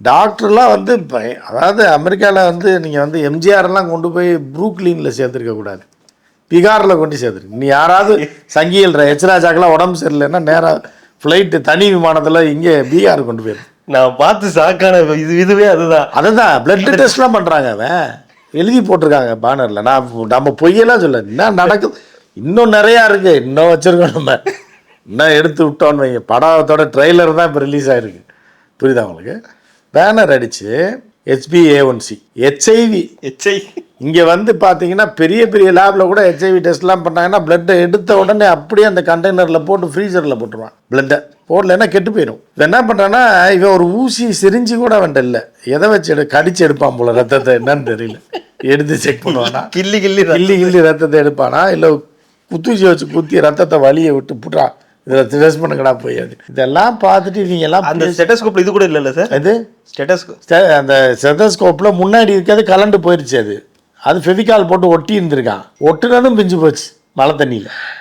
டாக்டர்லாம் வந்து அதாவது அமெரிக்காவில் வந்து நீங்கள் வந்து எம்ஜிஆர்லாம் கொண்டு போய் ப்ரூக்லீனில் சேர்த்துருக்கக்கூடாது, பீகாரில் கொண்டு சேர்த்துருக்கு. நீ யாராவது சங்கியல் எச்ராஜாக்கெல்லாம் உடம்பு சரியில்லைன்னா நேராக ஃப்ளைட்டு தனி விமானத்தில் இங்கே பீகார் கொண்டு போயிடும். நான் பார்த்து சாக்கான இதுவே அதுதான் பிளட் டெஸ்ட்லாம் பண்ணுறாங்க, அவன் எழுதி போட்டிருக்காங்க பேனரில். நம்ம பொய்யெல்லாம் சொல்ல, என்ன நடக்குது இன்னும் நிறையா இருக்குது, இன்னும் வச்சுருக்கோம். நம்ம இன்னும் எடுத்து விட்டோன்னு வைங்க. படத்தோட ட்ரெய்லர் தான் இப்போ ரிலீஸ் ஆகிருக்கு, புரியுதா உங்களுக்கு? பேனர் அடித்து HbA1c ஹெச்ஐவி இங்கே வந்து பார்த்தீங்கன்னா பெரிய பெரிய லேபில் கூட ஹெச்ஐவி டெஸ்ட்லாம் பண்ணாங்கன்னா பிளட்டை எடுத்த உடனே அப்படியே அந்த கண்டெய்னரில் போட்டு ஃப்ரீசரில் போட்டுருவான். பிளட்டை போடலைன்னா கெட்டு போயிடும். இவன் என்ன பண்ணுறான்னா, இவன் ஒரு ஊசி சிரிஞ்சு கூட அவன்கிட்ட இல்லை, எதை வச்சு கடிச்சு எடுப்பான் போல ரத்தத்தை, என்னன்னு தெரியல. எடுத்து செக் பண்ணுவானா, கிள்ளி கிள்ளி கிள்ளி கிள்ளி ரத்தத்தை எடுப்பானா, இல்லை குத்தூசி வச்சு குத்தி ரத்தத்தை வலியை விட்டு புட்றா இதில் டெஸ்ட் பண்ணுங்கடா போய். அது இதெல்லாம் பார்த்துட்டு இவங்க எல்லாம் அந்த ஸ்டெட்டஸ்கோப்ல இது கூட இல்லைல்ல சார்? அது அந்த ஸ்டெத்தஸ்கோப்பில் முன்னாடி இருக்கிறது கலண்டு போயிடுச்சு. அது ஃபெவிகால் போட்டு ஒட்டி இருந்திருக்கான், ஒட்டுனதும் பிஞ்சு போச்சு மழை தண்ணியில்.